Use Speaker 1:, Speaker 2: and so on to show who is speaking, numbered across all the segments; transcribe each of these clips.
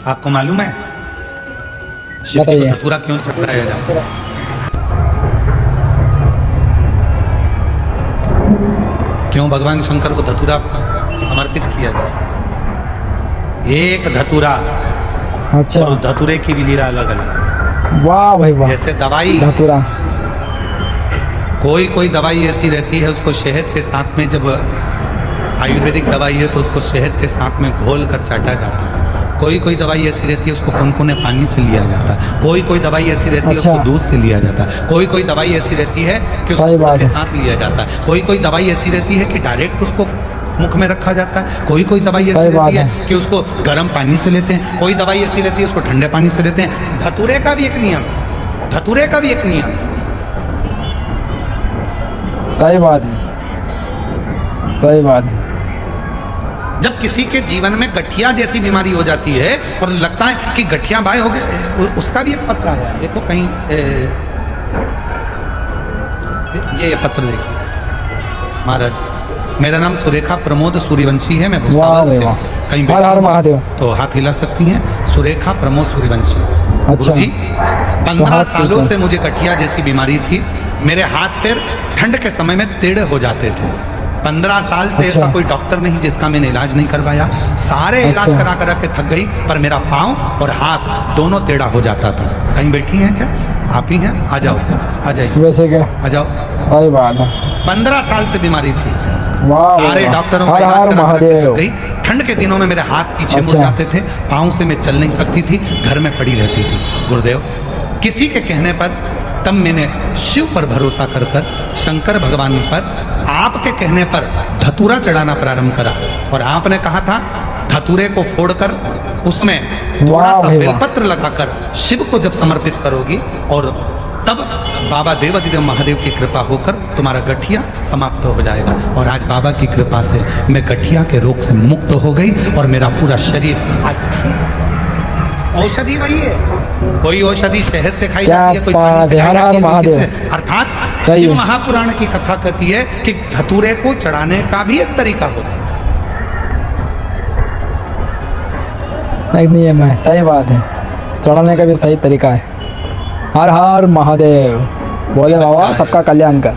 Speaker 1: आपको मालूम है शिव जी को धतूरा क्यों चढ़ाया जाता है? क्यों भगवान शंकर को धतूरा समर्पित किया जाता है? एक धतूरा,
Speaker 2: अच्छा,
Speaker 1: और धतूरे की भी लीला अलग अलग।
Speaker 2: वाह भाई वाह।
Speaker 1: जैसे दवाई,
Speaker 2: धतूरा,
Speaker 1: कोई दवाई ऐसी रहती है उसको शहद के साथ में, जब आयुर्वेदिक दवाई है तो उसको शहद के साथ में घोल कर चाटा जाता है। कोई दवाई ऐसी रहती है उसको कुनकुने पानी से लिया जाता है। कोई दवाई ऐसी रहती है
Speaker 2: अच्छा।
Speaker 1: उसको दूध से लिया जाता है। कोई दवाई ऐसी रहती है कि उसको
Speaker 2: सही
Speaker 1: गुड़
Speaker 2: बात
Speaker 1: के
Speaker 2: है।
Speaker 1: साथ लिया जाता है। कोई दवाई ऐसी रहती है कि डायरेक्ट उसको मुख में रखा जाता है। कोई दवाई ऐसी
Speaker 2: सही बात
Speaker 1: रहती है
Speaker 2: है।
Speaker 1: कि उसको गर्म पानी से लेते हैं। कोई दवाई ऐसी रहती है उसको ठंडे पानी से लेते हैं। धतूरे का भी एक नियम है, धतूरे का भी एक नियम है।
Speaker 2: सही बात है, सही बात है।
Speaker 1: जब किसी के जीवन में गठिया जैसी बीमारी हो जाती है और लगता है कि गठिया बाय हो गए, उसका भी एक पत्र आया है। देखो कहीं ये पत्र देखिए। महाराज, मेरा नाम सुरेखा प्रमोद सूर्यवंशी है, मैं भूसावल से हूं। कहीं
Speaker 2: हर हर महादेव।
Speaker 1: तो हाथ हिला सकती हैं। सुरेखा प्रमोद सूर्यवंशी।
Speaker 2: अच्छा।
Speaker 1: गुरुजी, 15
Speaker 2: हाथ
Speaker 1: सालों
Speaker 2: हिला।
Speaker 1: से मुझे गठिया जैसी बीमारी थी। मेरे हाथ पैर ठंड के समय में टेढ़े हो जाते थे। 15 साल से
Speaker 2: अच्छा।
Speaker 1: ऐसा कोई डॉक्टर नहीं जिसका मैंने इलाज नहीं करवाया। सारे इलाज
Speaker 2: अच्छा।
Speaker 1: करा के थक गई, पर मेरा पाँव और हाथ दोनों टेढ़ा हो जाता था। कहीं बैठी हैं क्या? आप ही हैं? आ जाओ, आ जाइए,
Speaker 2: वैसे क्या,
Speaker 1: आ जाओ।
Speaker 2: सही बात है।
Speaker 1: 15 साल से बीमारी थी।
Speaker 2: वाह
Speaker 1: सारे
Speaker 2: वाह।
Speaker 1: डॉक्टरों का
Speaker 2: हर
Speaker 1: इलाज
Speaker 2: हर
Speaker 1: करा के
Speaker 2: महादेव।
Speaker 1: थक गई। ठंड के दिनों में मेरे हाथ पीछे मुड़
Speaker 2: अच्छा।
Speaker 1: जाते थे, पाँव से मैं चल नहीं सकती थी, घर में पड़ी रहती थी। गुरुदेव, किसी के कहने पर तब मैंने शिव पर भरोसा कर शंकर भगवान पर आपके कहने पर धतूरा चढ़ाना प्रारंभ करा। और आपने कहा था धतूरे को फोड़कर उसमें थोड़ा
Speaker 2: वाह
Speaker 1: सा
Speaker 2: भाई वाह।
Speaker 1: बेलपत्र लगाकर शिव को जब समर्पित करोगी, और तब बाबा देवाधिदेव महादेव की कृपा होकर तुम्हारा गठिया समाप्त हो जाएगा। और आज बाबा की कृपा से मैं गठिया के रोग से मुक्त हो गई और मेरा पूरा शरीर आज ठीक। औषधि वही है, कोई औषधि शहद से खाई
Speaker 2: क्या
Speaker 1: जाती है, कोई
Speaker 2: बात
Speaker 1: पानी से
Speaker 2: है,
Speaker 1: खाई
Speaker 2: हर हर
Speaker 1: जाती है, कोई
Speaker 2: महादेव।
Speaker 1: किससे। अर्थात
Speaker 2: सही
Speaker 1: शिव
Speaker 2: है।
Speaker 1: महापुराण की कथा कहती है कि धतूरे को चढ़ाने का भी एक तरीका होता है।
Speaker 2: एक नियम है, सही बात है। चढ़ाने का भी सही तरीका है। हर हर महादेव। बोले बाबा सबका कल्याण कर।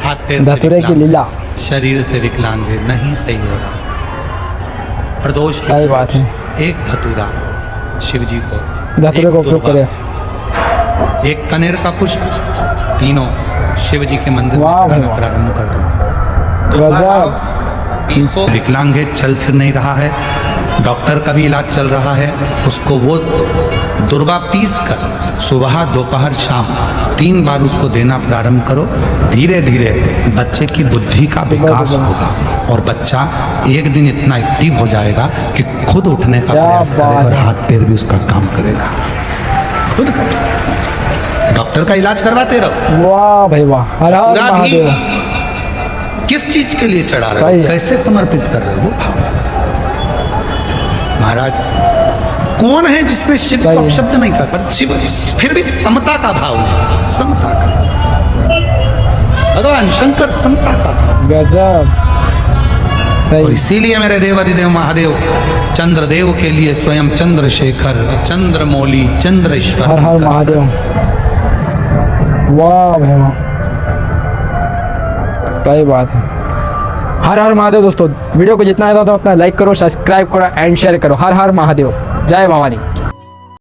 Speaker 1: हाथ पैर से
Speaker 2: धतूरे की
Speaker 1: विकलांग,
Speaker 2: लीला।
Speaker 1: शरीर से विकलांग है, नहीं सही हो रहा। प्रदोष के
Speaker 2: सही बात है।
Speaker 1: एक धतूरा शिव जी को,
Speaker 2: धतूरे
Speaker 1: एक
Speaker 2: को उपयोग
Speaker 1: दुर्वा,
Speaker 2: करे।
Speaker 1: एक कनेर का पुष्प, तीनों शिव जी के मंदिर में
Speaker 2: वाह
Speaker 1: चढ़ाना
Speaker 2: भाई।
Speaker 1: प्रारंभ कर दो।
Speaker 2: गजब।
Speaker 1: पीसो। विकलांग है, चल फिर नहीं रहा है, डॉक्टर का भी इलाज चल रहा है, उसको वो दुर्वा पीस कर सुबह दोपहर शाम 3 बार उसको देना प्रारंभ करो। धीरे धीरे बच्चे की बुद्धि का विकास होगा और बच्चा एक दिन इतना एक्टिव हो जाएगा कि खुद उठने का
Speaker 2: क्या
Speaker 1: प्रयास
Speaker 2: बात
Speaker 1: करेगा और
Speaker 2: है।
Speaker 1: हाथ पैर भी उसका काम करेगा खुद कर। डॉक्टर का इलाज करवाते रहो।
Speaker 2: वाह भाई वाह। हर हर
Speaker 1: पूरा भी
Speaker 2: महादेव।
Speaker 1: किस चीज के लिए चढ़ा रहे
Speaker 2: सही
Speaker 1: हो,
Speaker 2: है।
Speaker 1: कैसे समर्पित कर रहे हो, वो भाव। महाराज, कौन है जिसने शिव को
Speaker 2: सही है।
Speaker 1: अपशब्द नहीं कर, पर शिव फिर भी समता का भाव है, समता का। भगवान शंकर समता का भाव।
Speaker 2: गजब।
Speaker 1: और
Speaker 2: सही।
Speaker 1: इसीलिए मेरे देवाधिदेव महादेव चंद्रदेव के लिए स्वयं चंद्रशेखर, चंद्रमौली, चंद्रेश्वर।
Speaker 2: हर हर महादेव। वाह भाई वाह, सही बात है। हर हर महादेव। दोस्तों वीडियो को जितना ज़्यादा उतना लाइक करो, सब्सक्राइब करो एंड शेयर करो। हर हर महादेव। जय भवानी।